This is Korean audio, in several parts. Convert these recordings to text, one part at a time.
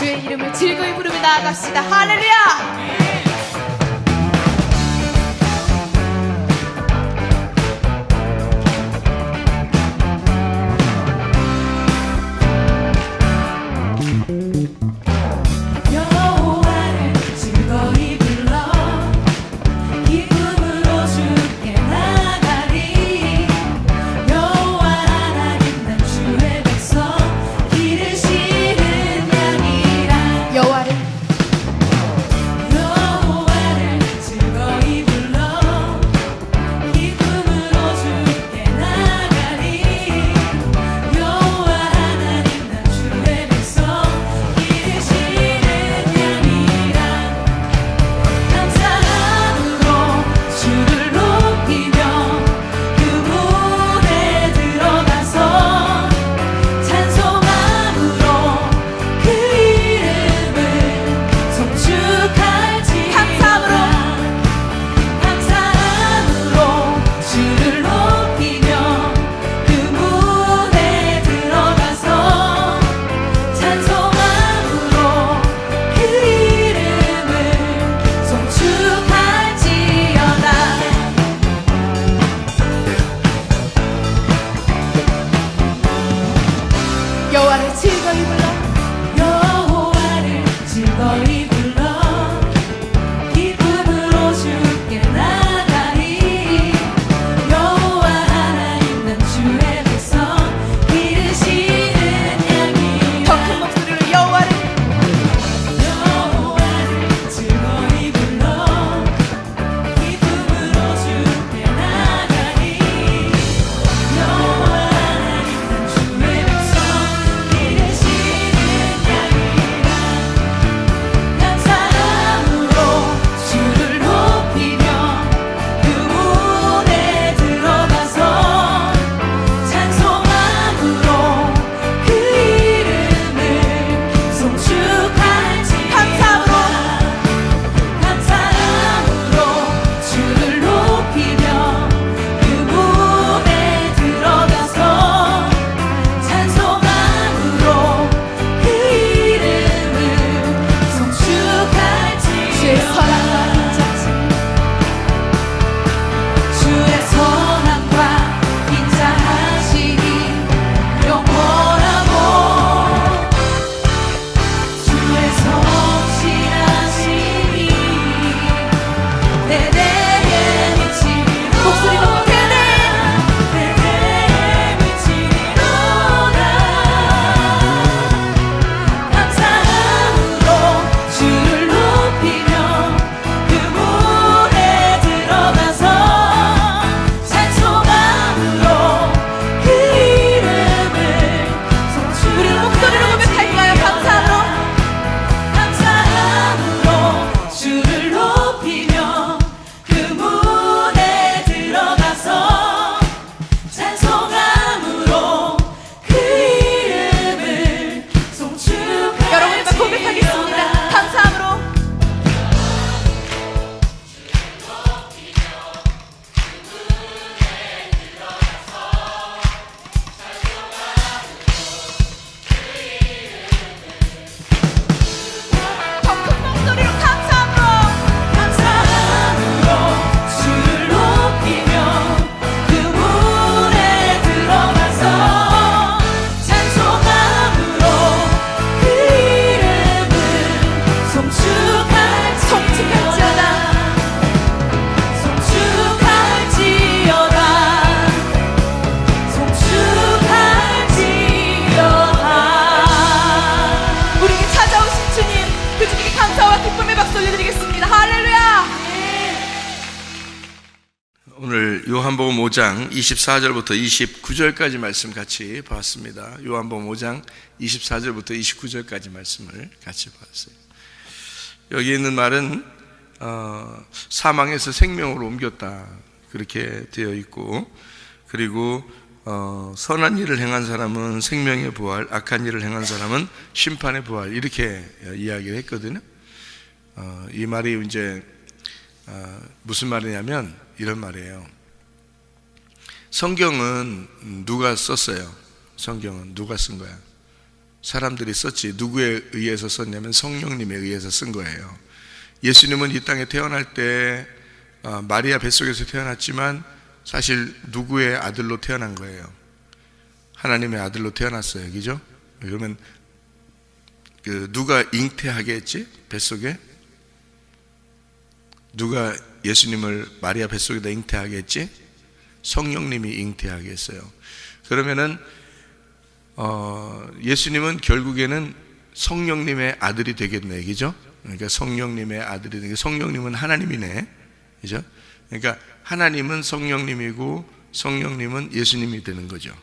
주의 이름을 즐거이 부르며 나아갑시다. 할렐루야. 여호와를 즐거이 불러 여호와를 즐거이 불러 기쁨으로 주께 나가리 여호와 하나님 난 주의 백성 기르시는 양이라 더 큰 목소리로 여호와를 즐거이 불러 기쁨으로 주께 나가리 여호와 하나님 난 주의 백성 오늘 요한복음 5장 24절부터 29절까지 말씀 같이 봤습니다. 요한복음 5장 24절부터 29절까지 말씀을 같이 봤어요. 여기 있는 말은 사망에서 생명으로 옮겼다 그렇게 되어 있고, 그리고 선한 일을 행한 사람은 생명의 부활, 악한 일을 행한 사람은 심판의 부활, 이렇게 이야기를 했거든요. 이 말이 이제 무슨 말이냐면 이런 말이에요. 성경은 누가 썼어요? 성경은 누가 쓴 거야? 사람들이 썼지. 누구에 의해서 썼냐면 성령님에 의해서 쓴 거예요. 예수님은 이 땅에 태어날 때 마리아 뱃속에서 태어났지만 사실 누구의 아들로 태어난 거예요? 하나님의 아들로 태어났어요. 그죠? 그러면 누가 잉태하게 했지? 뱃속에? 누가 예수님을 마리아 뱃속에다 잉태하게 했지? 성령님이 잉태하게 했어요. 그러면은 예수님은 결국에는 성령님의 아들이 되겠네, 그죠? 그러니까 성령님의 아들이 되게, 성령님은 하나님이네, 그죠? 그러니까 하나님은 성령님이고 성령님은 예수님이 되는 거죠,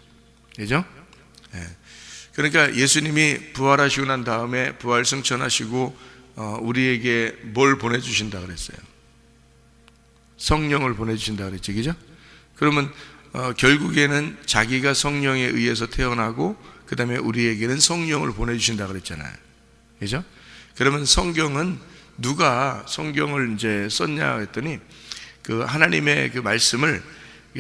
그죠? 예. 그러니까 예수님이 부활하시고 난 다음에 부활 승천하시고 우리에게 뭘 보내주신다 그랬어요? 성령을 보내주신다 그랬지, 그죠? 그러면 결국에는 자기가 성령에 의해서 태어나고 그 다음에 우리에게는 성령을 보내주신다 그랬잖아요, 그죠? 그러면 성경은 누가 성경을 이제 썼냐 했더니 그 하나님의 그 말씀을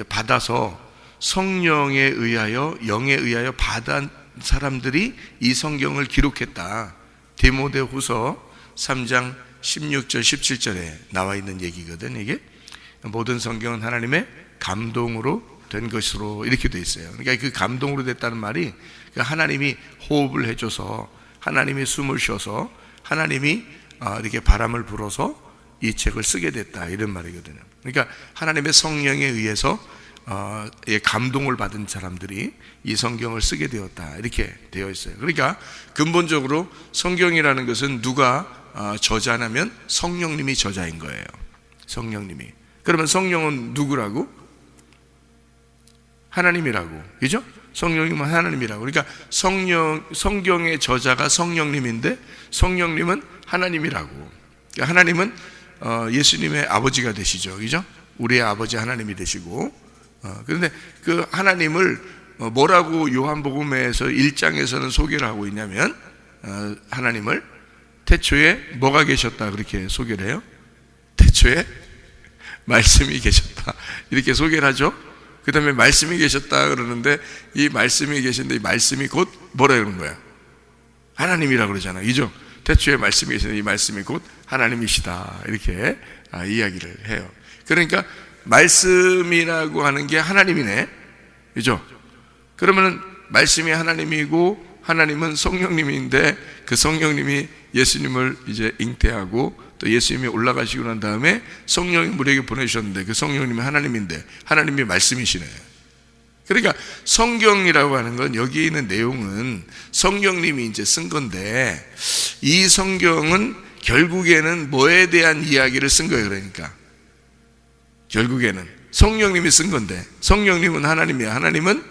받아서 성령에 의하여, 영에 의하여 받은 사람들이 이 성경을 기록했다. 디모데후서 3장 16절 17절에 나와 있는 얘기거든. 이게 모든 성경은 하나님의 감동으로 된 것으로 이렇게 돼 있어요. 그러니까 그 감동으로 됐다는 말이 하나님이 호흡을 해줘서, 하나님이 숨을 쉬어서, 하나님이 이렇게 바람을 불어서 이 책을 쓰게 됐다, 이런 말이거든요. 그러니까 하나님의 성령에 의해서 감동을 받은 사람들이 이 성경을 쓰게 되었다, 이렇게 되어 있어요. 그러니까 근본적으로 성경이라는 것은 누가 저자냐면 성령님이 저자인 거예요. 성령님이. 그러면 성령은 누구라고? 하나님이라고, 그죠? 성령님은 하나님이라고. 그러니까 성경의 저자가 성령님인데 성령님은 하나님이라고. 그러니까 하나님은 예수님의 아버지가 되시죠, 그죠? 우리의 아버지 하나님이 되시고, 그런데 그 하나님을 뭐라고 요한복음에서 1장에서는 소개를 하고 있냐면 하나님을 태초에 뭐가 계셨다, 그렇게 소개를 해요. 태초에 말씀이 계셨다, 이렇게 소개를 하죠. 그 다음에 말씀이 계셨다 그러는데 이 말씀이 계신데 이 말씀이 곧 뭐라 그러는 거야? 하나님이라고 그러잖아, 그죠? 태초에 말씀이 계신데 이 말씀이 곧 하나님이시다, 이렇게 이야기를 해요. 그러니까 말씀이라고 하는 게 하나님이네, 그죠? 그러면은 말씀이 하나님이고 하나님은 성령님인데 그 성령님이 예수님을 이제 잉태하고 또 예수님이 올라가시고 난 다음에 성령이 우리에게 보내주셨는데 그 성령님이 하나님인데 하나님이 말씀이시네. 그러니까 성경이라고 하는 건 여기 있는 내용은 성령님이 이제 쓴 건데 이 성경은 결국에는 뭐에 대한 이야기를 쓴 거예요. 그러니까 결국에는 성령님이 쓴 건데 성령님은 하나님이야, 하나님은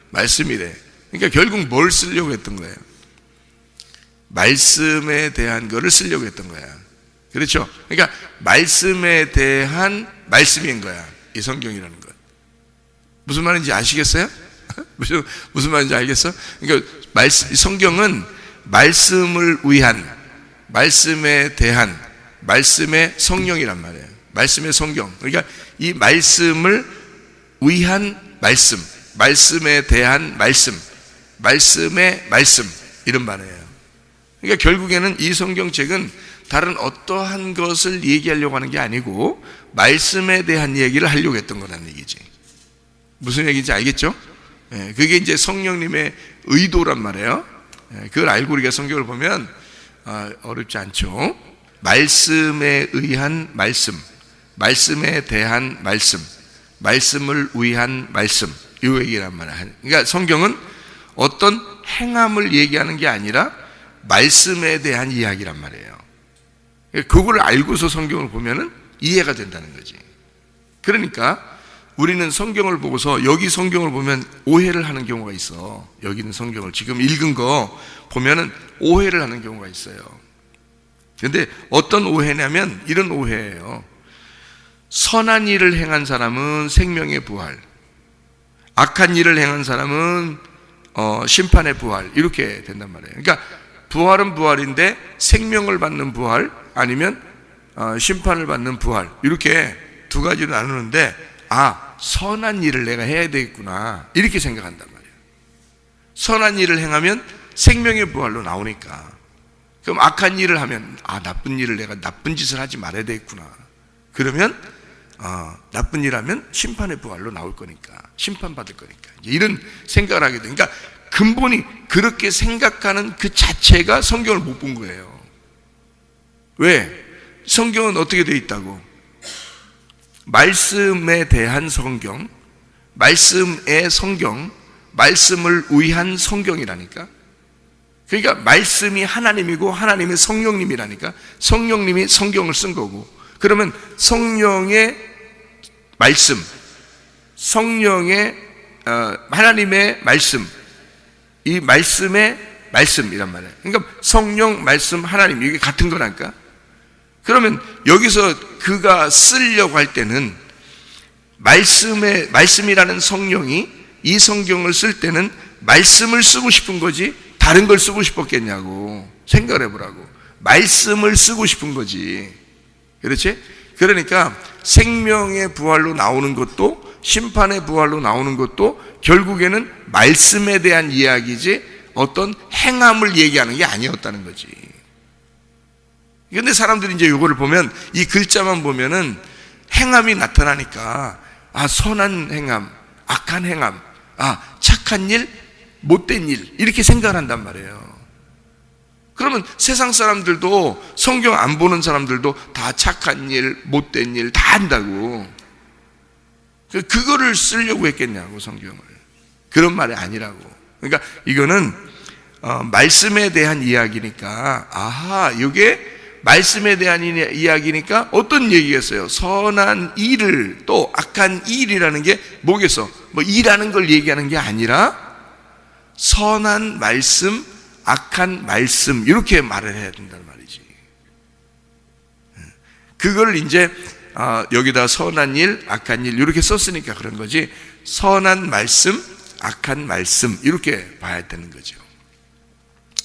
말씀이래. 그러니까 결국 뭘 쓰려고 했던 거예요? 말씀에 대한 거를 쓰려고 했던 거야. 그렇죠? 그러니까 말씀에 대한 말씀인 거야, 이 성경이라는 것. 무슨 말인지 아시겠어요? 무슨 말인지 알겠어? 그러니까 성경은 말씀을 위한, 말씀에 대한, 말씀의 성령이란 말이에요. 말씀의 성경. 그러니까 이 말씀을 위한 말씀, 말씀에 대한 말씀, 말씀의 말씀, 이런 말이에요. 그러니까 결국에는 이 성경책은 다른 어떠한 것을 얘기하려고 하는 게 아니고 말씀에 대한 얘기를 하려고 했던 거라는 얘기지. 무슨 얘기인지 알겠죠? 그게 이제 성령님의 의도란 말이에요. 그걸 알고 우리가 성경을 보면 어렵지 않죠. 말씀에 의한 말씀, 말씀에 대한 말씀, 말씀을 위한 말씀, 이 얘기란 말이야. 그러니까 성경은 어떤 행함을 얘기하는 게 아니라 말씀에 대한 이야기란 말이에요. 그걸 알고서 성경을 보면은 이해가 된다는 거지. 그러니까 우리는 성경을 보고서 여기 성경을 보면 오해를 하는 경우가 있어. 여기 있는 성경을 지금 읽은 거 보면은 오해를 하는 경우가 있어요. 그런데 어떤 오해냐면 이런 오해예요. 선한 일을 행한 사람은 생명의 부활, 악한 일을 행한 사람은 심판의 부활, 이렇게 된단 말이에요. 그러니까 부활은 부활인데 생명을 받는 부활 아니면 심판을 받는 부활, 이렇게 두 가지로 나누는데 선한 일을 내가 해야 되겠구나, 이렇게 생각한단 말이에요. 선한 일을 행하면 생명의 부활로 나오니까. 그럼 악한 일을 하면 나쁜 일을 내가 나쁜 짓을 하지 말아야 되겠구나. 그러면 나쁜 일 하면 심판의 부활로 나올 거니까, 심판받을 거니까, 이런 생각을 하게 돼. 그러니까 근본이 그렇게 생각하는 그 자체가 성경을 못 본 거예요. 왜? 성경은 어떻게 되어 있다고? 말씀에 대한 성경, 말씀의 성경, 말씀을 위한 성경이라니까. 그러니까 말씀이 하나님이고 하나님이 성령님이라니까. 성령님이 성경을 쓴 거고, 그러면 성령의 말씀, 성령의 하나님의 말씀, 이 말씀의 말씀이란 말이에요. 그러니까 성령, 말씀, 하나님, 이게 같은 거라니까. 그러면 여기서 그가 쓰려고 할 때는 말씀이라는 성령이 이 성경을 쓸 때는 말씀을 쓰고 싶은 거지 다른 걸 쓰고 싶었겠냐고 생각을 해보라고. 말씀을 쓰고 싶은 거지. 그렇지? 그러니까 생명의 부활로 나오는 것도 심판의 부활로 나오는 것도 결국에는 말씀에 대한 이야기지 어떤 행함을 얘기하는 게 아니었다는 거지. 근데 사람들이 이제 이거를 보면, 이 글자만 보면은 행함이 나타나니까 선한 행함, 악한 행함, 착한 일, 못된 일, 이렇게 생각을 한단 말이에요. 그러면 세상 사람들도, 성경 안 보는 사람들도 다 착한 일, 못된 일 다 한다고. 그거를 쓰려고 했겠냐고, 성경을. 그런 말이 아니라고. 그러니까 이거는 말씀에 대한 이야기니까, 이게 말씀에 대한 이야기니까 어떤 얘기겠어요? 선한 일을, 또 악한 일이라는 게 뭐겠어? 뭐 일하는 걸 얘기하는 게 아니라 선한 말씀, 악한 말씀, 이렇게 말을 해야 된다는 말이지. 그걸 이제 여기다 선한 일, 악한 일 이렇게 썼으니까 그런 거지, 선한 말씀, 악한 말씀 이렇게 봐야 되는 거죠.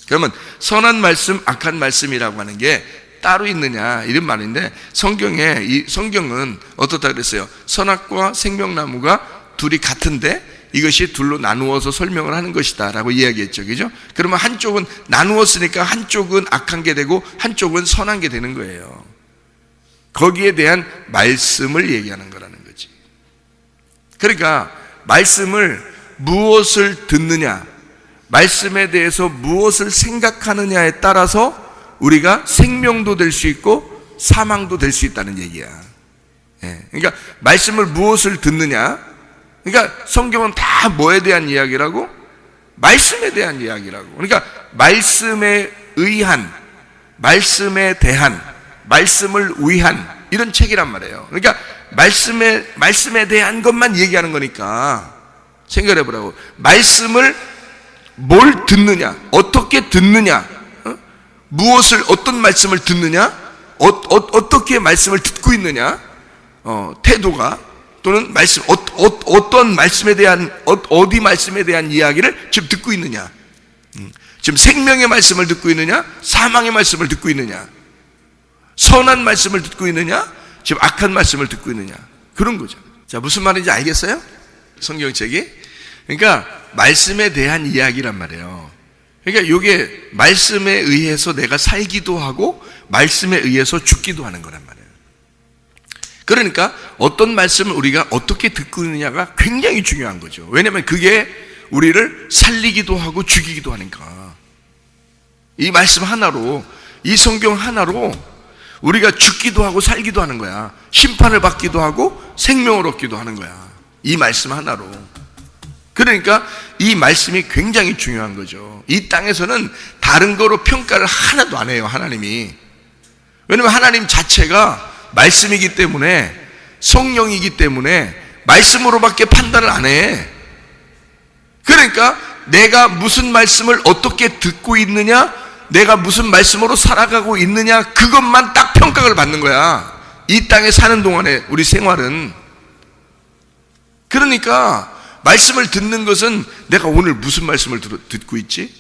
그러면 선한 말씀, 악한 말씀이라고 하는 게 따로 있느냐 이런 말인데, 성경은 어떻다 그랬어요? 선악과 생명나무가 둘이 같은데 이것이 둘로 나누어서 설명을 하는 것이다 라고 이야기했죠. 그죠? 그러면 한쪽은 나누었으니까 한쪽은 악한 게 되고 한쪽은 선한 게 되는 거예요. 거기에 대한 말씀을 얘기하는 거라는 거지. 그러니까 말씀을 무엇을 듣느냐, 말씀에 대해서 무엇을 생각하느냐에 따라서 우리가 생명도 될 수 있고 사망도 될 수 있다는 얘기야. 그러니까 말씀을 무엇을 듣느냐, 그러니까 성경은 다 뭐에 대한 이야기라고? 말씀에 대한 이야기라고. 그러니까 말씀에 의한, 말씀에 대한, 말씀을 위한 이런 책이란 말이에요. 그러니까 말씀에 대한 것만 얘기하는 거니까 생각해 보라고. 말씀을 뭘 듣느냐, 어떻게 듣느냐, 무엇을, 어떤 말씀을 듣느냐, 어떻게 말씀을 듣고 있느냐, 태도가, 또는 말씀, 어떤 말씀에 대한, 어디 말씀에 대한 이야기를 지금 듣고 있느냐, 지금 생명의 말씀을 듣고 있느냐, 사망의 말씀을 듣고 있느냐, 선한 말씀을 듣고 있느냐, 지금 악한 말씀을 듣고 있느냐, 그런 거죠. 자, 무슨 말인지 알겠어요? 성경책이. 그러니까 말씀에 대한 이야기란 말이에요. 그러니까 이게 말씀에 의해서 내가 살기도 하고 말씀에 의해서 죽기도 하는 거란 말이에요. 그러니까 어떤 말씀을 우리가 어떻게 듣고 있느냐가 굉장히 중요한 거죠. 왜냐하면 그게 우리를 살리기도 하고 죽이기도 하니까. 이 말씀 하나로, 이 성경 하나로 우리가 죽기도 하고 살기도 하는 거야. 심판을 받기도 하고 생명을 얻기도 하는 거야. 이 말씀 하나로. 그러니까 이 말씀이 굉장히 중요한 거죠. 이 땅에서는 다른 거로 평가를 하나도 안 해요, 하나님이. 왜냐하면 하나님 자체가 말씀이기 때문에, 성령이기 때문에 말씀으로밖에 판단을 안 해. 그러니까 내가 무슨 말씀을 어떻게 듣고 있느냐, 내가 무슨 말씀으로 살아가고 있느냐, 그것만 딱 평가를 받는 거야, 이 땅에 사는 동안에 우리 생활은. 그러니까 말씀을 듣는 것은 내가 오늘 무슨 말씀을 듣고 있지?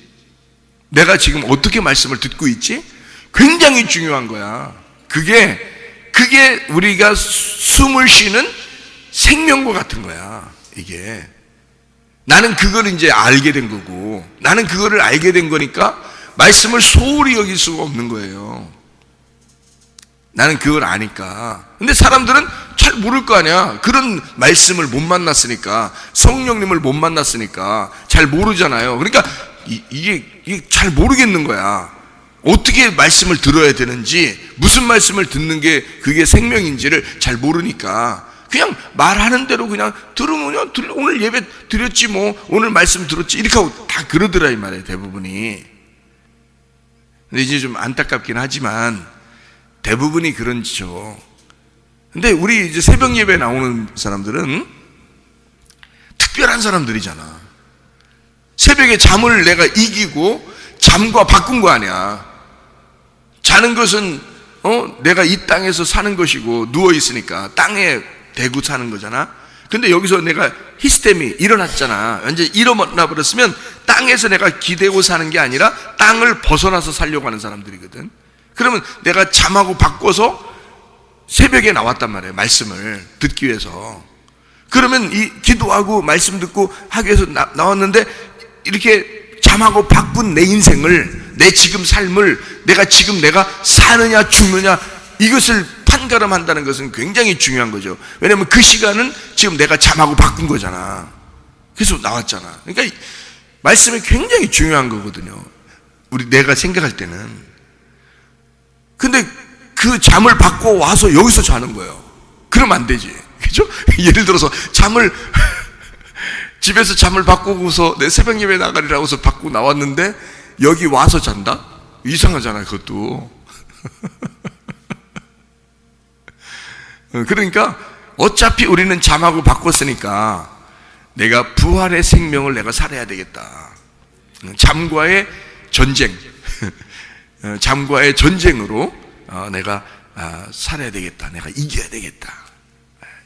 내가 지금 어떻게 말씀을 듣고 있지? 굉장히 중요한 거야. 그게 우리가 숨을 쉬는 생명과 같은 거야, 이게. 나는 그걸 이제 알게 된 거고, 나는 그거를 알게 된 거니까 말씀을 소홀히 여길 수가 없는 거예요. 나는 그걸 아니까. 근데 사람들은 잘 모를 거 아니야. 그런 말씀을 못 만났으니까, 성령님을 못 만났으니까 잘 모르잖아요. 그러니까 이게 잘 모르겠는 거야. 어떻게 말씀을 들어야 되는지, 무슨 말씀을 듣는 게 그게 생명인지를 잘 모르니까 그냥 말하는 대로 그냥 들으면 오늘 예배 드렸지 뭐, 오늘 말씀 들었지, 이렇게 하고 다 그러더라 이 말이에요, 대부분이. 근데 이제 좀 안타깝긴 하지만 대부분이 그런지죠. 근데 우리 이제 새벽 예배 나오는 사람들은 특별한 사람들이잖아. 새벽에 잠을 내가 이기고 잠과 바꾼 거 아니야. 자는 것은 내가 이 땅에서 사는 것이고, 누워 있으니까 땅에 대고 사는 거잖아. 근데 여기서 내가 히스템이 일어났잖아. 완전히 일어나 버렸으면 땅에서 내가 기대고 사는 게 아니라 땅을 벗어나서 살려고 하는 사람들이거든. 그러면 내가 잠하고 바꿔서 새벽에 나왔단 말이에요, 말씀을 듣기 위해서. 그러면 이 기도하고 말씀 듣고 하기 위해서 나왔는데, 이렇게 잠하고 바꾼 내 인생을, 내 지금 삶을 내가 사느냐 죽느냐, 이것을 판가름한다는 것은 굉장히 중요한 거죠. 왜냐하면 그 시간은 지금 내가 잠하고 바꾼 거잖아. 그래서 나왔잖아. 그러니까 말씀이 굉장히 중요한 거거든요, 내가 생각할 때는. 근데 그 잠을 바꿔 와서 여기서 자는 거예요. 그러면 안 되지, 그죠? 예를 들어서 집에서 잠을 바꾸고서 내 새벽 예배 나가리라고 해서 바꾸고 나왔는데 여기 와서 잔다? 이상하잖아요, 그것도. 그러니까 어차피 우리는 잠하고 바꿨으니까 내가 부활의 생명을 내가 살아야 되겠다. 잠과의 전쟁, 잠과의 전쟁으로 내가 살아야 되겠다. 내가 이겨야 되겠다.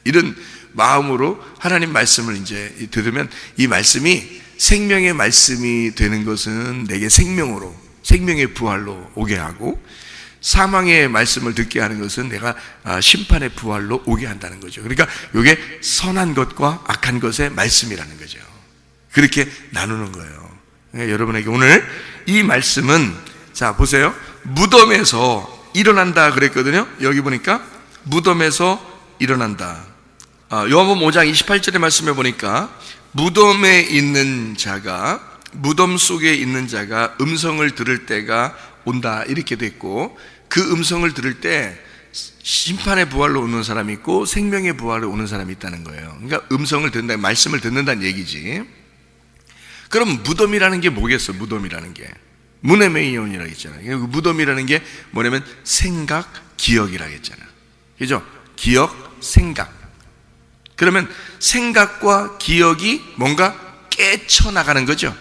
이런 마음으로 하나님 말씀을 이제 들으면, 이 말씀이 생명의 말씀이 되는 것은 내게 생명으로, 생명의 부활로 오게 하고, 사망의 말씀을 듣게 하는 것은 내가 심판의 부활로 오게 한다는 거죠. 그러니까 이게 선한 것과 악한 것의 말씀이라는 거죠. 그렇게 나누는 거예요. 그러니까 여러분에게 오늘 이 말씀은, 자 보세요, 무덤에서 일어난다 그랬거든요. 여기 보니까 무덤에서 일어난다. 요한복음 5장 28절의 말씀에 보니까 무덤에 있는 자가, 무덤 속에 있는 자가 음성을 들을 때가 온다, 이렇게 됐고, 그 음성을 들을 때 심판의 부활로 오는 사람이 있고 생명의 부활로 오는 사람이 있다는 거예요. 그러니까 음성을 듣는다, 말씀을 듣는다는 얘기지. 그럼 무덤이라는 게 뭐겠어? 무덤이라는 게 무네메이온이라고 했잖아요. 무덤이라는 게 뭐냐면 생각, 기억이라고 했잖아. 그죠? 기억, 생각. 그러면 생각과 기억이 뭔가 깨쳐나가는 거죠.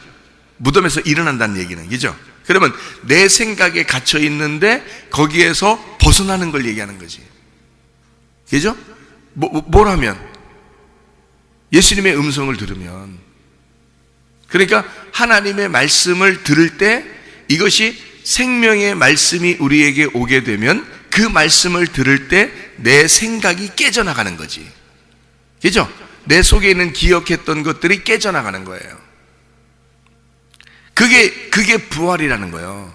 무덤에서 일어난다는 얘기는, 그죠? 그러면 내 생각에 갇혀 있는데 거기에서 벗어나는 걸 얘기하는 거지. 그죠? 뭘 예수님의 음성을 들으면. 그러니까 하나님의 말씀을 들을 때 이것이 생명의 말씀이 우리에게 오게 되면 그 말씀을 들을 때 내 생각이 깨져나가는 거지. 그죠? 내 속에 있는 기억했던 것들이 깨져나가는 거예요. 그게 부활이라는 거예요.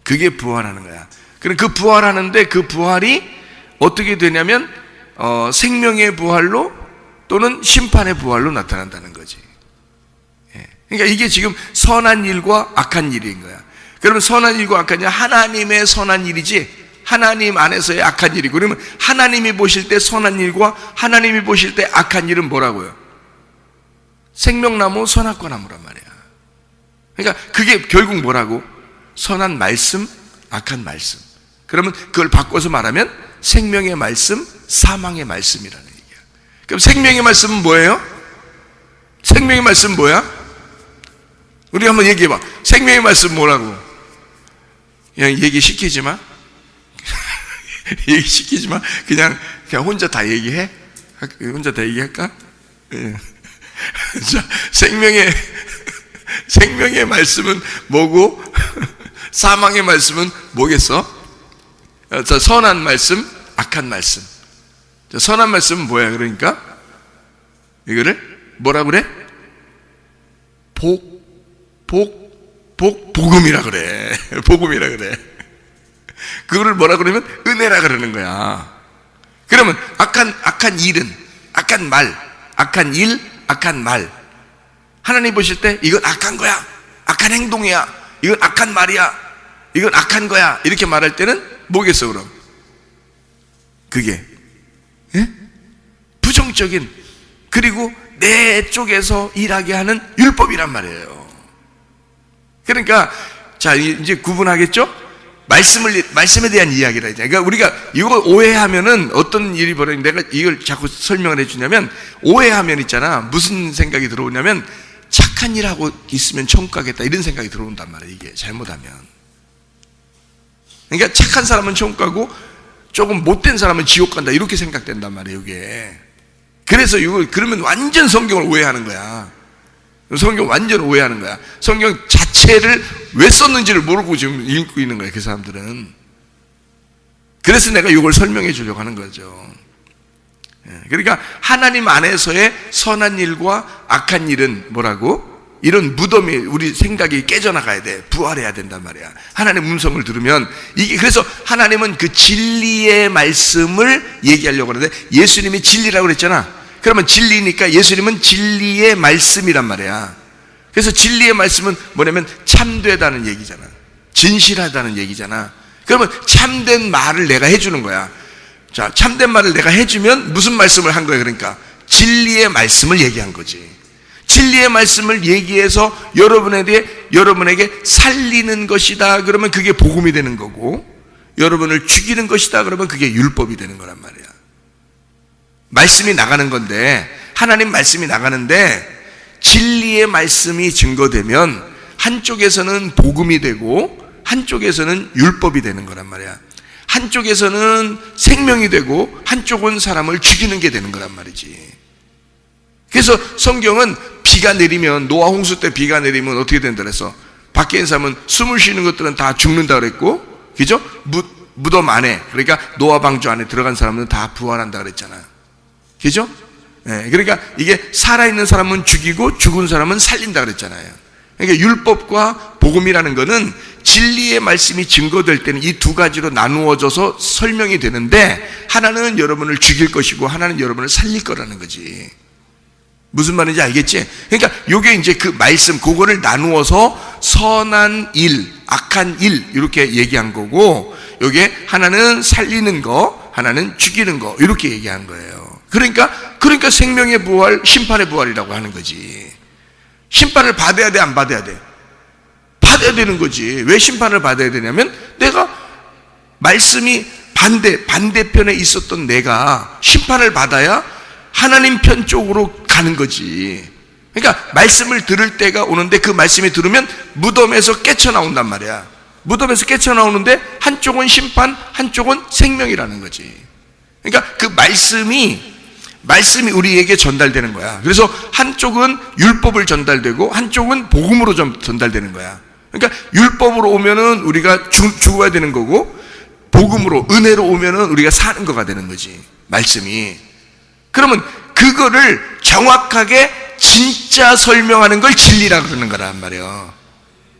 그게 부활하는 거야. 그럼 그 부활하는데 그 부활이 어떻게 되냐면 생명의 부활로 또는 심판의 부활로 나타난다는 거지. 그러니까 이게 지금 선한 일과 악한 일인 거야. 그러면 선한 일과 악한 일, 하나님의 선한 일이지 하나님 안에서의 악한 일이고, 그러면 하나님이 보실 때 선한 일과 하나님이 보실 때 악한 일은 뭐라고요? 생명나무, 선악과 나무란 말이야. 그러니까 그게 결국 뭐라고? 선한 말씀, 악한 말씀. 그러면 그걸 바꿔서 말하면 생명의 말씀, 사망의 말씀이라는 얘기야. 그럼 생명의 말씀은 뭐예요? 생명의 말씀은 뭐야? 우리 한번 얘기해봐. 생명의 말씀은 뭐라고? 그냥 얘기시키지 마. 얘기시키지 마. 그냥 혼자 다 얘기해? 혼자 다 얘기할까? 예. 자, 생명의 말씀은 뭐고, 사망의 말씀은 뭐겠어? 자, 선한 말씀, 악한 말씀. 자, 선한 말씀은 뭐야? 그러니까 이거를 뭐라 그래? 복음이라 그래. 복음이라 그래. 그거를 뭐라 그러면 은혜라 그러는 거야. 그러면 악한 일은, 악한 말, 악한 일, 악한 말, 하나님 보실 때 이건 악한 거야, 악한 행동이야, 이건 악한 말이야, 이건 악한 거야, 이렇게 말할 때는 뭐겠어 그럼? 그게 부정적인, 그리고 내 쪽에서 일하게 하는 율법이란 말이에요. 그러니까 자, 이제 구분하겠죠? 말씀에 대한 이야기라. 그러니까 우리가 이거 오해하면은 어떤 일이 벌어지면, 내가 이걸 자꾸 설명을 해주냐면, 오해하면 있잖아, 무슨 생각이 들어오냐면 착한 일 하고 있으면 천국 가겠다 이런 생각이 들어온단 말이에요. 이게 잘못하면. 그러니까 착한 사람은 천국 가고 조금 못된 사람은 지옥 간다 이렇게 생각된단 말이에요. 이게. 그래서 이거 그러면 완전 성경을 오해하는 거야. 성경 완전 오해하는 거야. 성경 자체를 왜 썼는지를 모르고 지금 읽고 있는 거예요, 그 사람들은. 그래서 내가 이걸 설명해 주려고 하는 거죠. 그러니까 하나님 안에서의 선한 일과 악한 일은 뭐라고? 이런 무덤이 우리 생각이 깨져나가야 돼. 부활해야 된단 말이야. 하나님의 음성을 들으면 이게. 그래서 하나님은 그 진리의 말씀을 얘기하려고 하는데, 예수님이 진리라고 그랬잖아. 그러면 진리니까 예수님은 진리의 말씀이란 말이야. 그래서 진리의 말씀은 뭐냐면 참되다는 얘기잖아. 진실하다는 얘기잖아. 그러면 참된 말을 내가 해주는 거야. 자, 참된 말을 내가 해주면 무슨 말씀을 한 거야? 그러니까 진리의 말씀을 얘기한 거지. 진리의 말씀을 얘기해서 여러분에게 살리는 것이다 그러면 그게 복음이 되는 거고, 여러분을 죽이는 것이다 그러면 그게 율법이 되는 거란 말이야. 말씀이 나가는 건데, 하나님 말씀이 나가는데 진리의 말씀이 증거되면 한쪽에서는 복음이 되고 한쪽에서는 율법이 되는 거란 말이야. 한쪽에서는 생명이 되고 한쪽은 사람을 죽이는 게 되는 거란 말이지. 그래서 성경은 비가 내리면, 노아 홍수 때 비가 내리면 어떻게 된다 그랬어? 밖에 있는 사람은 숨을 쉬는 것들은 다 죽는다 그랬고, 그죠? 무덤 안에, 그러니까 노아 방주 안에 들어간 사람은 다 부활한다 그랬잖아. 그죠? 그러니까 이게 살아있는 사람은 죽이고 죽은 사람은 살린다 그랬잖아요. 그러니까 율법과 복음이라는 거는 진리의 말씀이 증거될 때는 이 두 가지로 나누어져서 설명이 되는데, 하나는 여러분을 죽일 것이고 하나는 여러분을 살릴 거라는 거지. 무슨 말인지 알겠지? 그러니까 요게 이제 그 말씀, 그거를 나누어서 선한 일, 악한 일 이렇게 얘기한 거고, 요게 하나는 살리는 거, 하나는 죽이는 거 이렇게 얘기한 거예요. 그러니까 생명의 부활, 심판의 부활이라고 하는 거지. 심판을 받아야 돼, 안 받아야 돼? 받아야 되는 거지. 왜 심판을 받아야 되냐면, 내가 말씀이 반대편에 있었던 내가 심판을 받아야 하나님 편 쪽으로 가는 거지. 그러니까 말씀을 들을 때가 오는데, 그 말씀이 들으면 무덤에서 깨쳐나온단 말이야. 무덤에서 깨쳐나오는데 한쪽은 심판, 한쪽은 생명이라는 거지. 그러니까 그 말씀이 우리에게 전달되는 거야. 그래서 한쪽은 율법을 전달되고 한쪽은 복음으로 전달되는 거야. 그러니까 율법으로 오면은 우리가 죽어야 되는 거고, 복음으로, 은혜로 오면은 우리가 사는 거가 되는 거지, 말씀이. 그러면 그거를 정확하게 진짜 설명하는 걸 진리라고 그러는 거란 말이에요.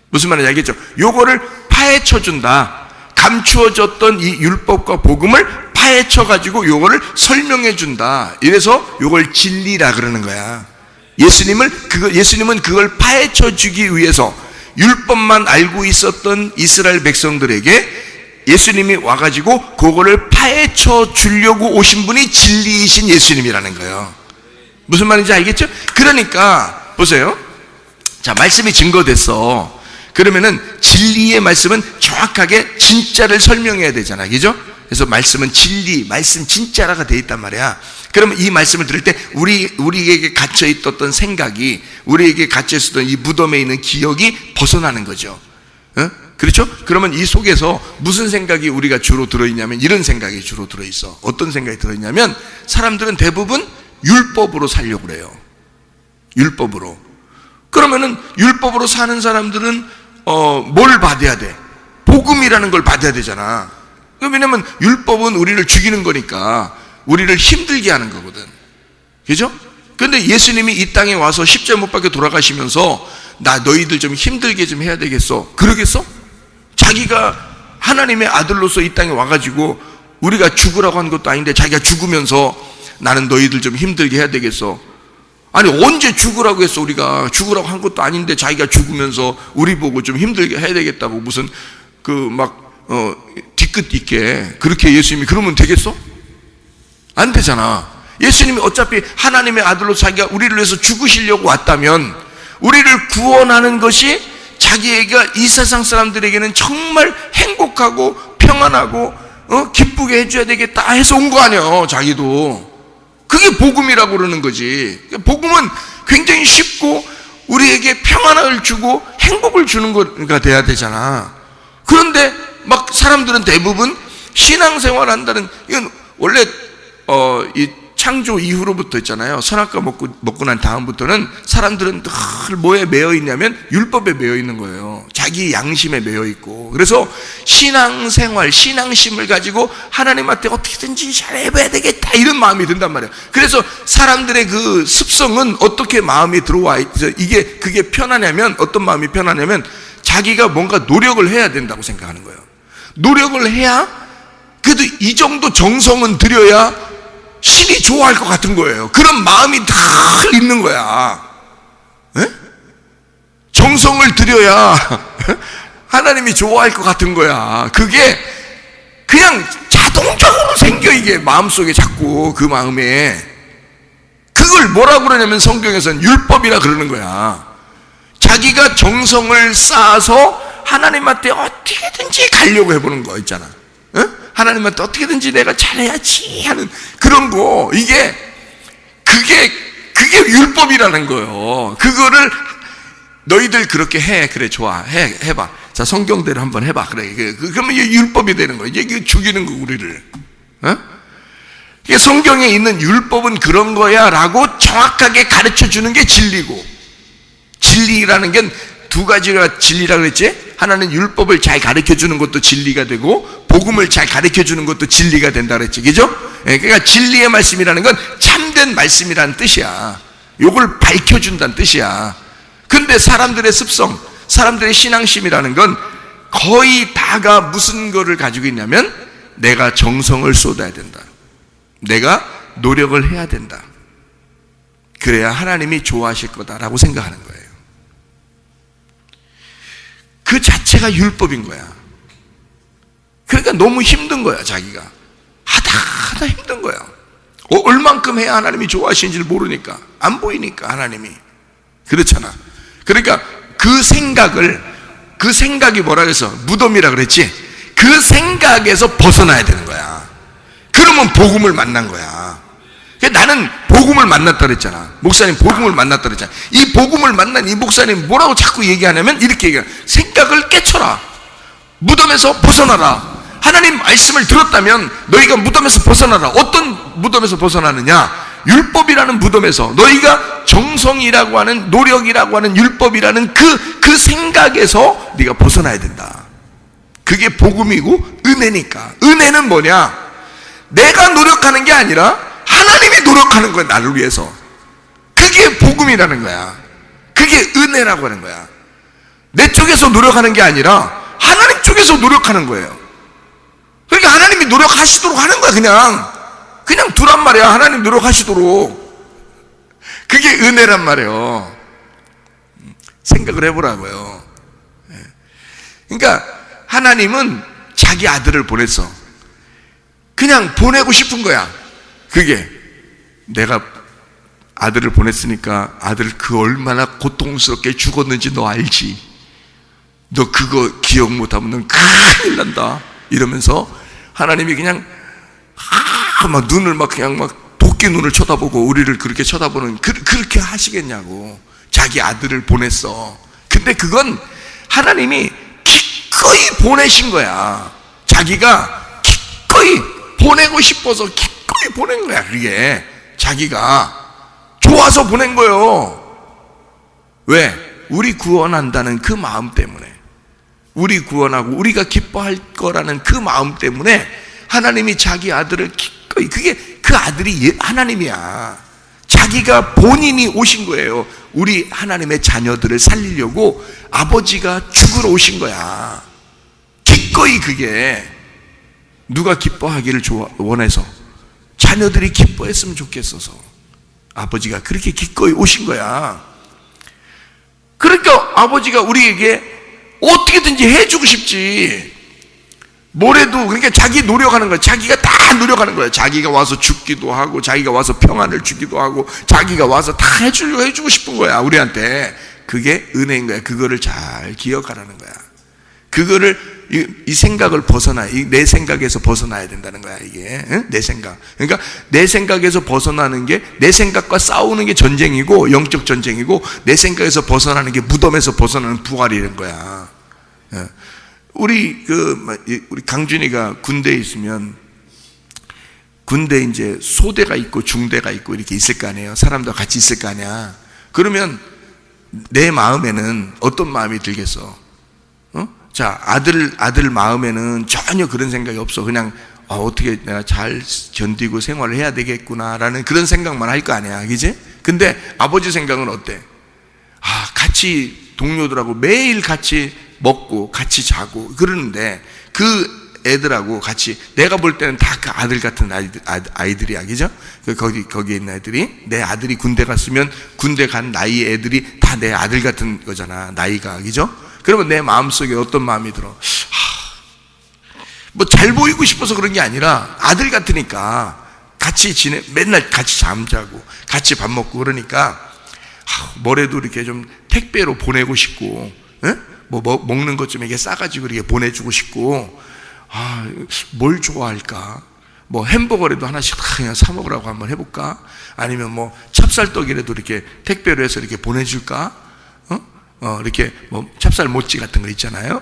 무슨 말인지 알겠죠? 요거를 파헤쳐준다. 감추어졌던 이 율법과 복음을 파헤쳐가지고 요거를 설명해준다. 이래서 요걸 진리라 그러는 거야. 예수님은 그걸 파헤쳐주기 위해서 율법만 알고 있었던 이스라엘 백성들에게 예수님이 와가지고 그거를 파헤쳐 주려고 오신 분이 진리이신 예수님이라는 거예요. 무슨 말인지 알겠죠? 그러니까 보세요. 자, 말씀이 증거됐어. 그러면은 진리의 말씀은 정확하게 진짜를 설명해야 되잖아, 그죠? 그래서 말씀은 진리, 말씀 진짜라가 돼 있단 말이야. 그러면 이 말씀을 들을 때 우리에게 갇혀 있었던 생각이, 우리에게 갇혀 있었던 이 무덤에 있는 기억이 벗어나는 거죠. 그렇죠? 그러면 이 속에서 무슨 생각이 우리가 주로 들어있냐면, 이런 생각이 주로 들어있어. 어떤 생각이 들어있냐면, 사람들은 대부분 율법으로 살려고 그래요. 율법으로. 그러면은 율법으로 사는 사람들은 뭘 받아야 돼? 복음이라는 걸 받아야 되잖아. 왜냐면 율법은 우리를 죽이는 거니까 우리를 힘들게 하는 거거든. 그죠? 근데 예수님이 이 땅에 와서 십자가 못 박혀 돌아가시면서 나 너희들 좀 힘들게 좀 해야 되겠어. 그러겠어? 자기가 하나님의 아들로서 이 땅에 와가지고 우리가 죽으라고 한 것도 아닌데 자기가 죽으면서 나는 너희들 좀 힘들게 해야 되겠어. 아니 언제 죽으라고 했어. 우리가 죽으라고 한 것도 아닌데 자기가 죽으면서 우리 보고 좀 힘들게 해야 되겠다고 무슨 뒤끝 있게 그렇게 예수님이 그러면 되겠어? 안 되잖아. 예수님이 어차피 하나님의 아들로 자기가 우리를 위해서 죽으시려고 왔다면 우리를 구원하는 것이 자기가 이 세상 사람들에게는 정말 행복하고 평안하고 기쁘게 해줘야 되겠다 해서 온 거 아니야. 자기도 그게 복음이라고 그러는 거지. 복음은 굉장히 쉽고 우리에게 평안을 주고 행복을 주는 거가 돼야 되잖아. 그런데 막 사람들은 대부분 신앙생활 한다는, 이건 원래 이 창조 이후로부터 있잖아요. 선악과 먹고 난 다음부터는 사람들은 늘 뭐에 매여 있냐면 율법에 매여 있는 거예요. 자기 양심에 매여 있고. 그래서 신앙생활, 신앙심을 가지고 하나님한테 어떻게든지 잘해봐야 되겠다 이런 마음이 든단 말이에요. 그래서 사람들의 그 습성은 어떻게 마음이 들어와 있죠. 그게 편하냐면, 어떤 마음이 편하냐면 자기가 뭔가 노력을 해야 된다고 생각하는 거예요. 노력을 해야, 그래도 이 정도 정성은 들여야 신이 좋아할 것 같은 거예요. 그런 마음이 다 있는 거야. 에? 정성을 들여야 하나님이 좋아할 것 같은 거야. 그게 그냥 자동적으로 생겨. 이게 마음속에 자꾸 그 마음에. 그걸 뭐라고 그러냐면 성경에서는 율법이라 그러는 거야. 자기가 정성을 쌓아서 하나님한테 어떻게든지 가려고 해보는 거 있잖아. 하나님한테 어떻게든지 내가 잘해야지 하는 그런 거. 그게 율법이라는 거예요. 그거를 너희들 그렇게 해. 그래, 좋아. 해봐. 자, 성경대로 한번 해봐. 그래. 그러면 이게 율법이 되는 거예요. 이게 죽이는 거, 우리를. 이게 성경에 있는 율법은 그런 거야 라고 정확하게 가르쳐 주는 게 진리고, 진리라는 게 두 가지가 진리라고 그랬지? 하나는 율법을 잘 가르쳐 주는 것도 진리가 되고, 복음을 잘 가르쳐 주는 것도 진리가 된다 그랬지. 그죠? 그러니까 진리의 말씀이라는 건 참된 말씀이라는 뜻이야. 요걸 밝혀 준다는 뜻이야. 근데 사람들의 습성, 사람들의 신앙심이라는 건 거의 다가 무슨 거를 가지고 있냐면, 내가 정성을 쏟아야 된다. 내가 노력을 해야 된다. 그래야 하나님이 좋아하실 거다라고 생각하는 거예요. 그 자체가 율법인 거야. 그러니까 너무 힘든 거야. 자기가 하다 힘든 거야. 얼만큼 해야 하나님이 좋아하시는지를 모르니까, 안 보이니까 하나님이. 그렇잖아. 그러니까 그 생각이 뭐라 그래서 무덤이라 그랬지. 그 생각에서 벗어나야 되는 거야. 그러면 복음을 만난 거야. 나는 복음을 만났다 그랬잖아. 목사님 복음을 만났다 그랬잖아. 이 복음을 만난 이 목사님 뭐라고 자꾸 얘기하냐면 이렇게 얘기해. 생각을 깨쳐라. 무덤에서 벗어나라. 하나님 말씀을 들었다면 너희가 무덤에서 벗어나라. 어떤 무덤에서 벗어나느냐? 율법이라는 무덤에서, 너희가 정성이라고 하는, 노력이라고 하는 율법이라는 그 생각에서 네가 벗어나야 된다. 그게 복음이고 은혜니까. 은혜는 뭐냐? 내가 노력하는 게 아니라 하나님이 노력하는 거야. 나를 위해서. 그게 복음이라는 거야. 그게 은혜라고 하는 거야. 내 쪽에서 노력하는 게 아니라 하나님 쪽에서 노력하는 거예요. 그러니까 하나님이 노력하시도록 하는 거야. 그냥 두란 말이야. 하나님 노력하시도록. 그게 은혜란 말이에요. 생각을 해보라고요. 그러니까 하나님은 자기 아들을 보냈어. 그냥 보내고 싶은 거야. 그게 내가 아들을 보냈으니까 아들 그 얼마나 고통스럽게 죽었는지 너 알지? 너 그거 기억 못하면 넌 큰일 난다. 이러면서 하나님이 그냥 막 눈을 막 그냥 막 도끼 눈을 쳐다보고 우리를 그렇게 쳐다보는, 그렇게 하시겠냐고. 자기 아들을 보냈어. 근데 그건 하나님이 기꺼이 보내신 거야. 자기가 기꺼이 보내고 싶어서 기꺼이 보낸 거야. 그게 자기가 좋아서 보낸 거예요. 왜? 우리 구원한다는 그 마음 때문에, 우리 구원하고 우리가 기뻐할 거라는 그 마음 때문에 하나님이 자기 아들을 기꺼이, 그게 그 아들이 하나님이야. 자기가 본인이 오신 거예요. 우리 하나님의 자녀들을 살리려고 아버지가 죽으러 오신 거야. 기꺼이. 그게 누가 기뻐하기를 원해서, 자녀들이 기뻐했으면 좋겠어서 아버지가 그렇게 기꺼이 오신 거야. 그러니까 아버지가 우리에게 어떻게든지 해주고 싶지. 뭐래도. 그러니까 자기 노력하는 거야. 자기가 다 노력하는 거야. 자기가 와서 죽기도 하고, 자기가 와서 평안을 주기도 하고, 자기가 와서 다 해주고 싶은 거야, 우리한테. 그게 은혜인 거야. 그거를 잘 기억하라는 거야. 그거를, 이 생각을 내 생각에서 벗어나야 된다는 거야, 이게. 응? 내 생각. 그러니까 내 생각에서 벗어나는 게, 내 생각과 싸우는 게 전쟁이고, 영적 전쟁이고, 내 생각에서 벗어나는 게 무덤에서 벗어나는 부활이라는 거야. 우리 강준이가 군대에 있으면, 군대 이제 소대가 있고 중대가 있고 이렇게 있을 거 아니에요. 사람도 같이 있을 거 아니야. 그러면 내 마음에는 어떤 마음이 들겠어? 자, 아들 마음에는 전혀 그런 생각이 없어. 그냥 어떻게 내가 잘 견디고 생활을 해야 되겠구나라는 그런 생각만 할 거 아니야, 그지? 근데 아버지 생각은 어때? 같이 동료들하고 매일 같이 먹고 같이 자고 그러는데, 그 애들하고 같이, 내가 볼 때는 다 그 아들 같은 아이들이야, 그죠? 거기에 있는 애들이, 내 아들이 군대 갔으면 군대 간 나이의 애들이 다 내 아들 같은 거잖아, 나이가, 그죠? 그러면 내 마음속에 어떤 마음이 들어? 뭐 잘 보이고 싶어서 그런 게 아니라 아들 같으니까 같이 맨날 같이 잠자고 같이 밥 먹고 그러니까 뭐래도 이렇게 좀 택배로 보내고 싶고, 뭐 먹는 것 좀 이렇게 싸가지고 이렇게 보내주고 싶고, 뭘 좋아할까? 뭐 햄버거라도 하나씩 그냥 사 먹으라고 한번 해볼까? 아니면 뭐 찹쌀떡이라도 이렇게 택배로 해서 이렇게 보내줄까? 이렇게 뭐 찹쌀 모찌 같은 거 있잖아요.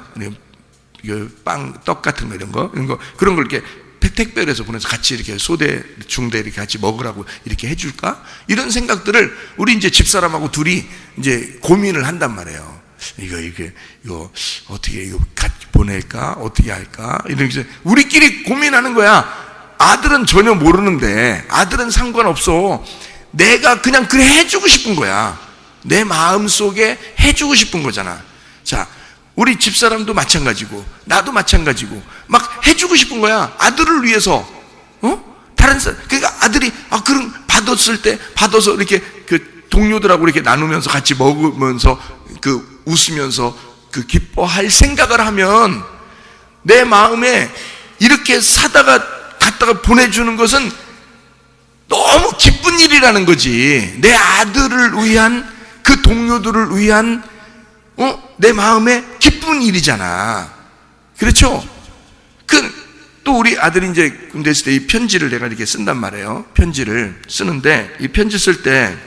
빵, 떡 같은 거 이런 거 그런 걸 이렇게 택배로 해서 보내서 같이 이렇게 소대, 중대 이렇게 같이 먹으라고 이렇게 해줄까? 이런 생각들을 우리 이제 집사람하고 둘이 이제 고민을 한단 말이에요. 이거 어떻게 이거 같이 보낼까? 어떻게 할까? 이렇게 우리끼리 고민하는 거야. 아들은 전혀 모르는데, 아들은 상관없어. 내가 그냥 그래 해주고 싶은 거야. 내 마음속에 해주고 싶은 거잖아. 자, 우리 집사람도 마찬가지고 나도 마찬가지고 막 해주고 싶은 거야. 아들을 위해서. 다른 사람, 그러니까 아들이 그럼 받아서 이렇게 그 동료들하고 이렇게 나누면서 같이 먹으면서 그 웃으면서 그 기뻐할 생각을 하면, 내 마음에 이렇게 사다가 갖다가 보내주는 것은 너무 기쁜 일이라는 거지. 내 아들을 위한, 그 동료들을 위한 내 마음에 기쁜 일이잖아. 그렇죠? 또 우리 아들이 이제 군대 있을 때 이 편지를 내가 이렇게 쓴단 말이에요. 편지를 쓰는데, 이 편지 쓸 때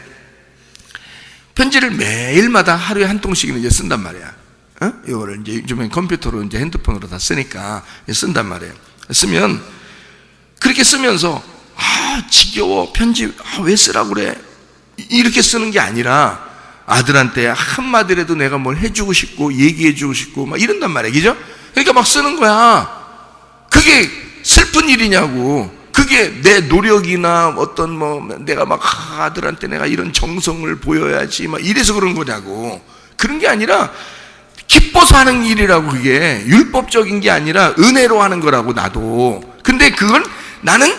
편지를 매일마다 하루에 한 통씩은 이제 쓴단 말이야. 이거를 이제 요즘엔 컴퓨터로 이제 핸드폰으로 다 쓰니까 쓴단 말이에요. 쓰면, 그렇게 쓰면서 지겨워, 편지 왜 쓰라고 그래, 이렇게 쓰는 게 아니라 아들한테 한마디라도 내가 뭘 해주고 싶고 얘기해주고 싶고 막 이런단 말이야, 그죠? 그러니까 막 쓰는 거야. 그게 슬픈 일이냐고. 그게 내 노력이나 어떤 내가 막 아들한테 내가 이런 정성을 보여야지 막 이래서 그런 거냐고. 그런 게 아니라 기뻐서 하는 일이라고. 그게 율법적인 게 아니라 은혜로 하는 거라고, 나도. 근데 그건 나는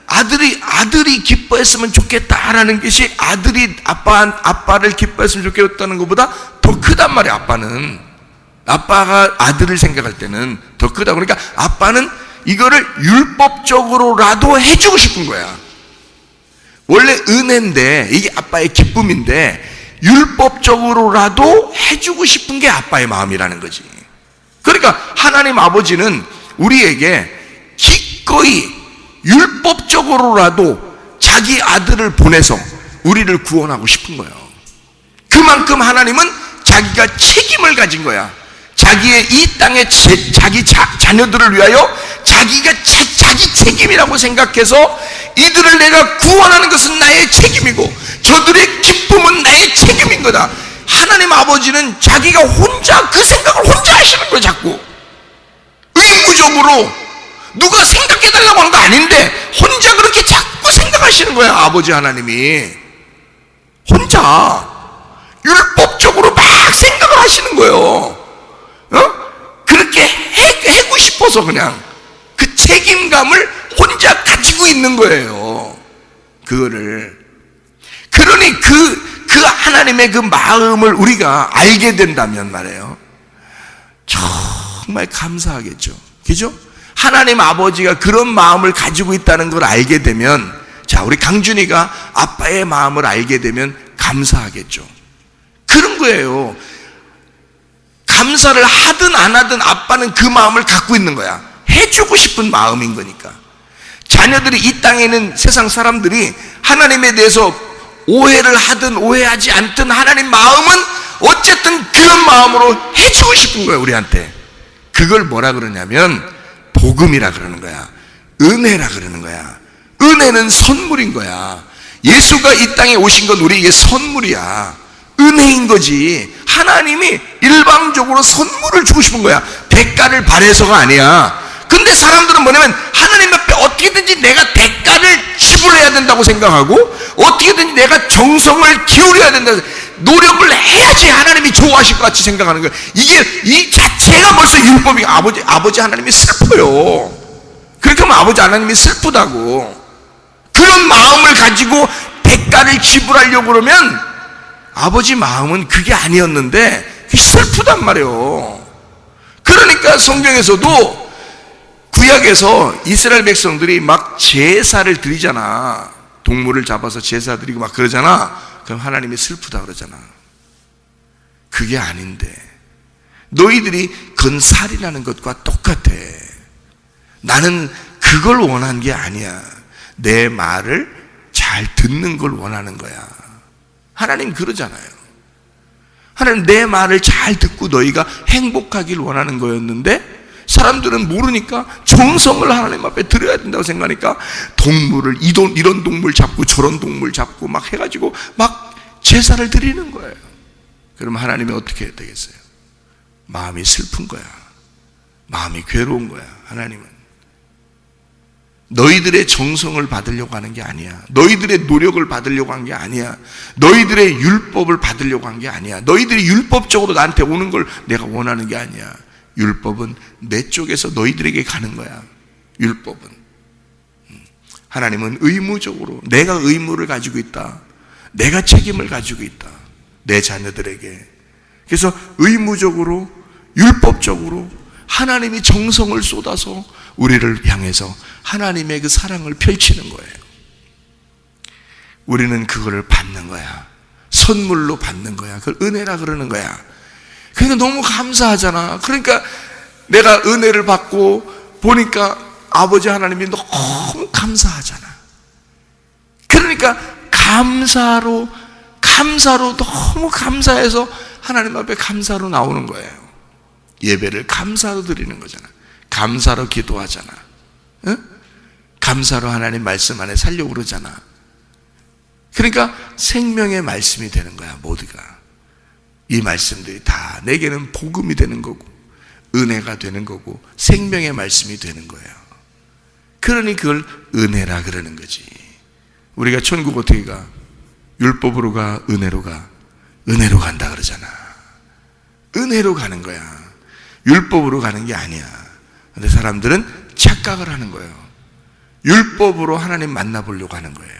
아들이 기뻐했으면 좋겠다라는 것이, 아들이 아빠를 기뻐했으면 좋겠다는 것보다 더 크단 말이야. 아빠가 아들을 생각할 때는 더 크다. 그러니까 아빠는 이거를 율법적으로라도 해주고 싶은 거야. 원래 은혜인데, 이게 아빠의 기쁨인데 율법적으로라도 해주고 싶은 게 아빠의 마음이라는 거지. 그러니까 하나님 아버지는 우리에게 기꺼이 율법적으로라도 자기 아들을 보내서 우리를 구원하고 싶은 거예요. 그만큼 하나님은 자기가 책임을 가진 거야. 자기의 이 땅의 자기 자녀들을 위하여 자기가 자기 책임이라고 생각해서, 이들을 내가 구원하는 것은 나의 책임이고 저들의 기쁨은 나의 책임인 거다. 하나님 아버지는 자기가 혼자 그 생각을 혼자 하시는 거예요. 자꾸 의무적으로 누가 생각해달라고 한 거 아닌데 혼자 그렇게 자꾸 생각하시는 거야, 아버지 하나님이. 혼자 율법적으로 막 생각을 하시는 거예요. 그렇게 해고 싶어서 그냥 그 책임감을 혼자 가지고 있는 거예요. 그거를. 그러니 그 하나님의 그 마음을 우리가 알게 된다면 말이에요, 정말 감사하겠죠. 그죠? 하나님 아버지가 그런 마음을 가지고 있다는 걸 알게 되면, 자, 우리 강준이가 아빠의 마음을 알게 되면 감사하겠죠. 그런 거예요. 감사를 하든 안 하든 아빠는 그 마음을 갖고 있는 거야. 해주고 싶은 마음인 거니까. 자녀들이 이 땅에 있는 세상 사람들이 하나님에 대해서 오해를 하든 오해하지 않든 하나님 마음은 어쨌든 그런 마음으로 해주고 싶은 거예요, 우리한테. 그걸 뭐라 그러냐면 복음이라 그러는 거야. 은혜라 그러는 거야. 은혜는 선물인 거야. 예수가 이 땅에 오신 건 우리에게 선물이야. 은혜인 거지. 하나님이 일방적으로 선물을 주고 싶은 거야. 대가를 바래서가 아니야. 근데 사람들은 뭐냐면 하나님 앞에 어떻게든지 내가 대가를 지불해야 된다고 생각하고, 어떻게든지 내가 정성을 기울여야 된다, 노력을 해야지 하나님이 좋아하실 것 같이 생각하는 거예요. 이게 이 자체가 벌써 율법이. 아버지 하나님이 슬퍼요. 그렇게 하면 아버지 하나님이 슬프다고. 그런 마음을 가지고 대가를 지불하려고 그러면 아버지 마음은 그게 아니었는데 그게 슬프단 말이에요. 그러니까 성경에서도 구약에서 이스라엘 백성들이 막 제사를 드리잖아. 동물을 잡아서 제사 드리고 막 그러잖아. 그럼 하나님이 슬프다 그러잖아. 그게 아닌데 너희들이 건살이라는 것과 똑같아. 나는 그걸 원한 게 아니야. 내 말을 잘 듣는 걸 원하는 거야. 하나님 그러잖아요. 하나님 내 말을 잘 듣고 너희가 행복하길 원하는 거였는데, 사람들은 모르니까 정성을 하나님 앞에 드려야 된다고 생각하니까 동물을 이런 동물 잡고 저런 동물 잡고 막 해가지고 막 제사를 드리는 거예요. 그럼 하나님이 어떻게 해야 되겠어요? 마음이 슬픈 거야. 마음이 괴로운 거야. 하나님은 너희들의 정성을 받으려고 하는 게 아니야. 너희들의 노력을 받으려고 한 게 아니야. 너희들의 율법을 받으려고 한 게 아니야. 너희들이 율법적으로 나한테 오는 걸 내가 원하는 게 아니야. 율법은 내 쪽에서 너희들에게 가는 거야. 율법은. 하나님은 의무적으로, 내가 의무를 가지고 있다. 내가 책임을 가지고 있다. 내 자녀들에게. 그래서 의무적으로, 율법적으로 하나님이 정성을 쏟아서 우리를 향해서 하나님의 그 사랑을 펼치는 거예요. 우리는 그거를 받는 거야. 선물로 받는 거야. 그걸 은혜라 그러는 거야. 그러니까 너무 감사하잖아. 그러니까 내가 은혜를 받고 보니까 아버지 하나님이 너무 감사하잖아. 그러니까 감사로 너무 감사해서 하나님 앞에 감사로 나오는 거예요. 예배를 감사로 드리는 거잖아. 감사로 기도하잖아. 응? 감사로 하나님 말씀 안에 살려고 그러잖아. 그러니까 생명의 말씀이 되는 거야. 모두가 이 말씀들이 다 내게는 복음이 되는 거고 은혜가 되는 거고 생명의 말씀이 되는 거예요. 그러니 그걸 은혜라 그러는 거지. 우리가 천국 어떻게 가? 율법으로 가? 은혜로 가? 은혜로 간다 그러잖아. 은혜로 가는 거야. 율법으로 가는 게 아니야. 근데 사람들은 착각을 하는 거예요. 율법으로 하나님 만나보려고 하는 거예요.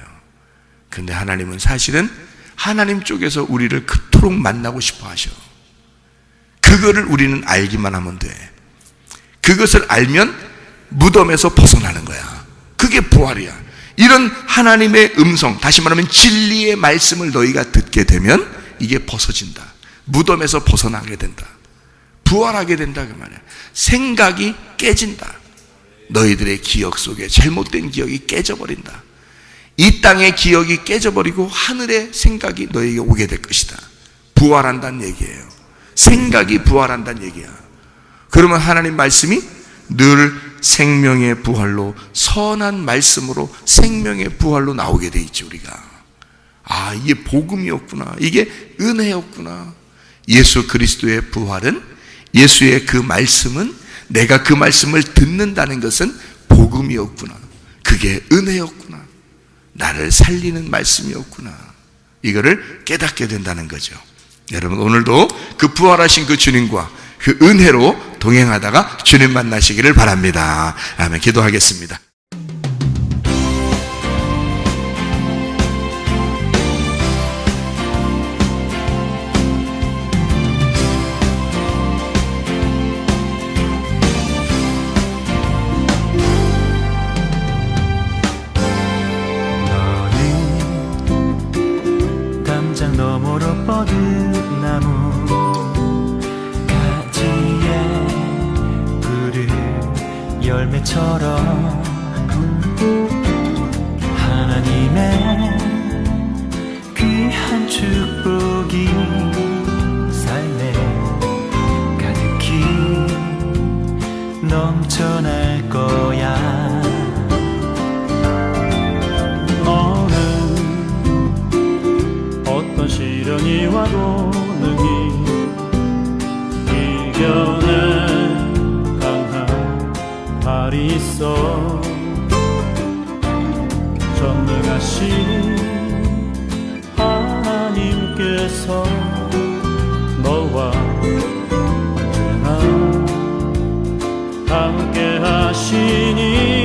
근데 하나님은 사실은 하나님 쪽에서 우리를 그토록 만나고 싶어 하셔. 그거를 우리는 알기만 하면 돼. 그것을 알면 무덤에서 벗어나는 거야. 그게 부활이야. 이런 하나님의 음성, 다시 말하면 진리의 말씀을 너희가 듣게 되면 이게 벗어진다. 무덤에서 벗어나게 된다. 부활하게 된다 그 말이야. 생각이 깨진다. 너희들의 기억 속에 잘못된 기억이 깨져버린다. 이 땅의 기억이 깨져버리고 하늘의 생각이 너에게 오게 될 것이다. 부활한다는 얘기예요. 생각이 부활한다는 얘기야. 그러면 하나님 말씀이 늘 생명의 부활로, 선한 말씀으로 생명의 부활로 나오게 돼 있지. 우리가 아, 이게 복음이었구나, 이게 은혜였구나. 예수 그리스도의 부활은, 예수의 그 말씀은, 내가 그 말씀을 듣는다는 것은 복음이었구나. 그게 은혜였구나. 나를 살리는 말씀이었구나. 이거를 깨닫게 된다는 거죠. 여러분, 오늘도 그 부활하신 그 주님과 그 은혜로 동행하다가 주님 만나시기를 바랍니다. 아멘. 기도하겠습니다. 담장 너머로 뻗은 나무 가지에 푸른 열매처럼 하나님의 귀한 축복이 삶에 가득히 넘쳐날 거야. 어떤 시련이 와도 능히 이겨낸 강한 발이 있어. 전능하신 하나님께서 너와 언제나 함께 하시니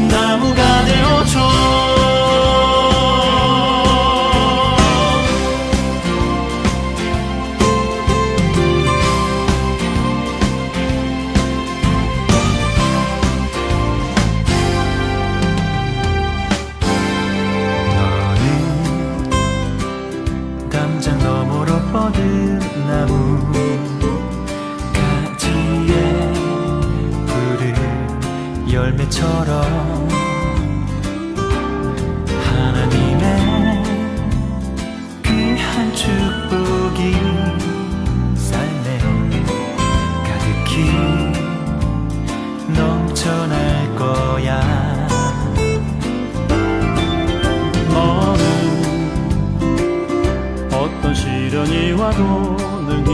나무가 되어줘. 너는 담장 너머로 뻗은 나무 가지에 푸른 열매처럼 하나님의 귀한 축복이 삶에 가득히 넘쳐날 거야. 너는 어떤 시련이 와도 능히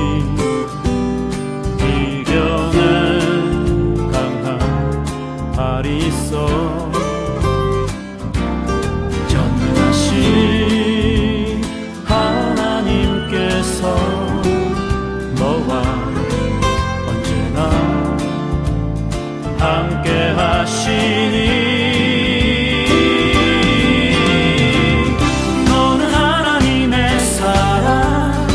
이겨낸 강한 발이 있어. 전능하신 하나님께서 너와 언제나 함께 하시니 너는 하나님의 사랑,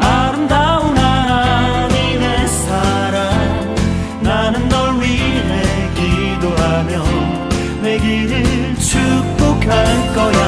아름다운 하나님의 사랑. 나는 널 위해 기도하며 내 길을 축복할 거야.